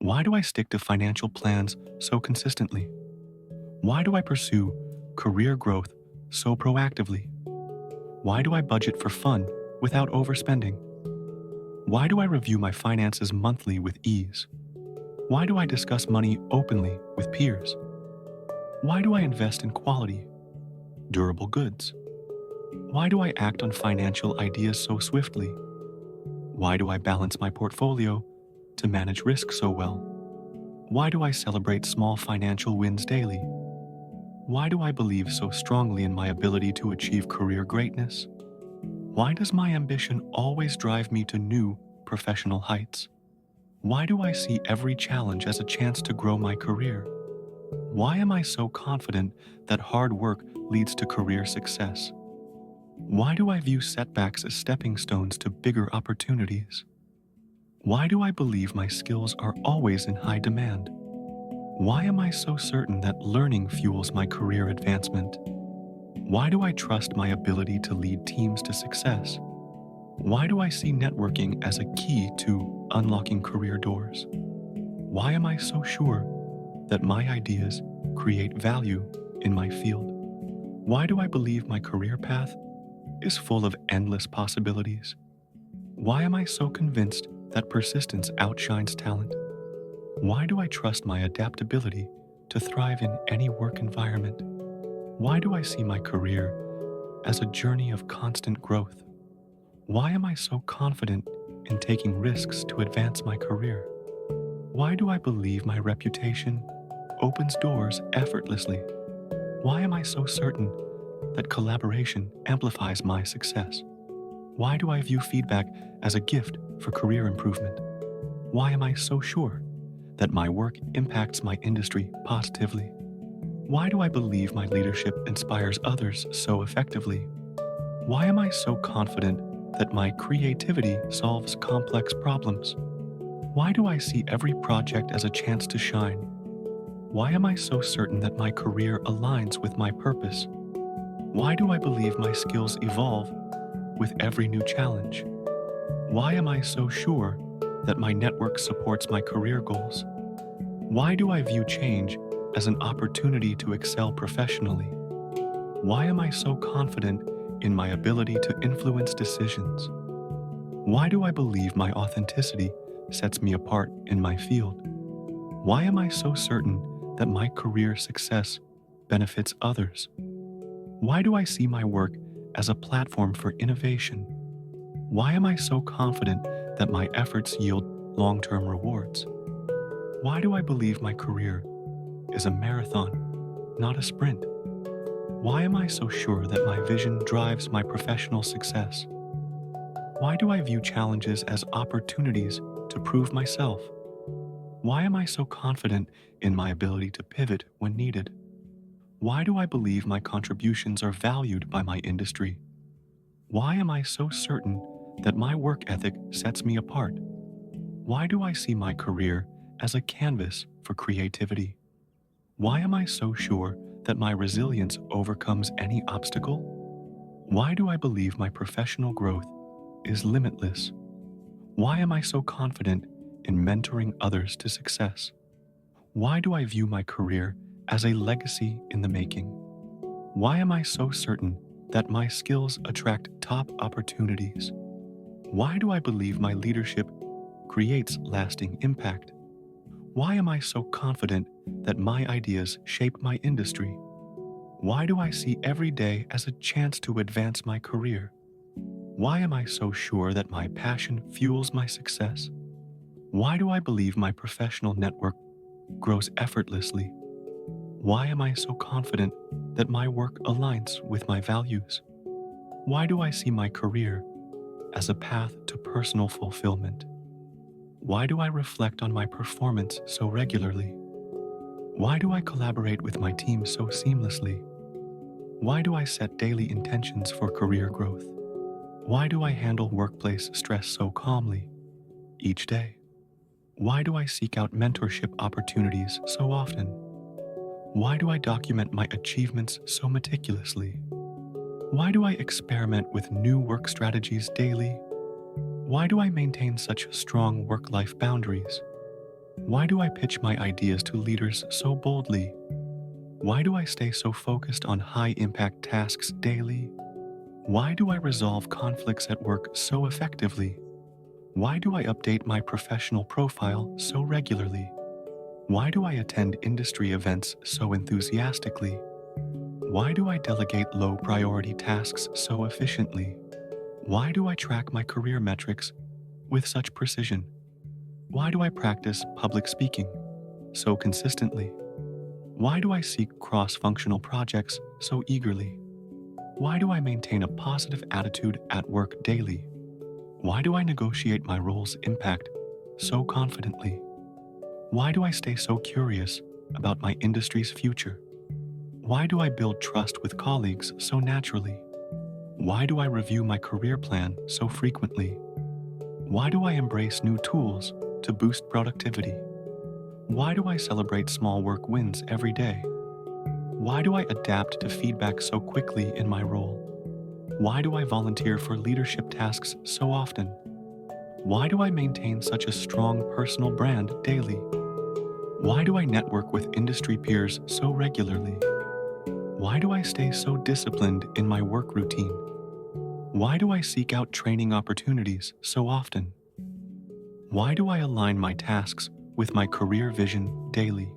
Why do I stick to financial plans so consistently? Why do I pursue career growth so proactively? Why do I budget for fun without overspending? Why do I review my finances monthly with ease? Why do I discuss money openly with peers? Why do I invest in quality, durable goods? Why do I act on financial ideas so swiftly? Why do I balance my portfolio to manage risk so well? Why do I celebrate small financial wins daily? Why do I believe so strongly in my ability to achieve career greatness? Why does my ambition always drive me to new professional heights? Why do I see every challenge as a chance to grow my career? Why am I so confident that hard work leads to career success? Why do I view setbacks as stepping stones to bigger opportunities? Why do I believe my skills are always in high demand? Why am I so certain that learning fuels my career advancement? Why do I trust my ability to lead teams to success? Why do I see networking as a key to unlocking career doors? Why am I so sure that my ideas create value in my field? Why do I believe my career path is full of endless possibilities? Why am I so convinced that persistence outshines talent? Why do I trust my adaptability to thrive in any work environment? Why do I see my career as a journey of constant growth? Why am I so confident in taking risks to advance my career? Why do I believe my reputation opens doors effortlessly? Why am I so certain that collaboration amplifies my success? Why do I view feedback as a gift for career improvement? Why am I so sure that my work impacts my industry positively? Why do I believe my leadership inspires others so effectively? Why am I so confident that my creativity solves complex problems? Why do I see every project as a chance to shine? Why am I so certain that my career aligns with my purpose? Why do I believe my skills evolve with every new challenge? Why am I so sure that my network supports my career goals? Why do I view change as an opportunity to excel professionally? Why am I so confident in my ability to influence decisions? Why do I believe my authenticity sets me apart in my field? Why am I so certain that my career success benefits others? Why do I see my work as a platform for innovation? Why am I so confident that my efforts yield long-term rewards? Why do I believe my career is a marathon, not a sprint? Why am I so sure that my vision drives my professional success? Why do I view challenges as opportunities to prove myself? Why am I so confident in my ability to pivot when needed? Why do I believe my contributions are valued by my industry? Why am I so certain that my work ethic sets me apart? Why do I see my career as a canvas for creativity? Why am I so sure that my resilience overcomes any obstacle? Why do I believe my professional growth is limitless? Why am I so confident in mentoring others to success? Why do I view my career as a legacy in the making? Why am I so certain that my skills attract top opportunities? Why do I believe my leadership creates lasting impact? Why am I so confident that my ideas shape my industry? Why do I see every day as a chance to advance my career? Why am I so sure that my passion fuels my success? Why do I believe my professional network grows effortlessly? Why am I so confident that my work aligns with my values? Why do I see my career as a path to personal fulfillment? Why do I reflect on my performance so regularly? Why do I collaborate with my team so seamlessly? Why do I set daily intentions for career growth? Why do I handle workplace stress so calmly each day? Why do I seek out mentorship opportunities so often? Why do I document my achievements so meticulously? Why do I experiment with new work strategies daily? Why do I maintain such strong work-life boundaries? Why do I pitch my ideas to leaders so boldly? Why do I stay so focused on high-impact tasks daily? Why do I resolve conflicts at work so effectively? Why do I update my professional profile so regularly? Why do I attend industry events so enthusiastically? Why do I delegate low-priority tasks so efficiently? Why do I track my career metrics with such precision? Why do I practice public speaking so consistently? Why do I seek cross-functional projects so eagerly? Why do I maintain a positive attitude at work daily? Why do I negotiate my role's impact so confidently? Why do I stay so curious about my industry's future? Why do I build trust with colleagues so naturally? Why do I review my career plan so frequently? Why do I embrace new tools to boost productivity? Why do I celebrate small work wins every day? Why do I adapt to feedback so quickly in my role? Why do I volunteer for leadership tasks so often? Why do I maintain such a strong personal brand daily? Why do I network with industry peers so regularly? Why do I stay so disciplined in my work routine? Why do I seek out training opportunities so often? Why do I align my tasks with my career vision daily?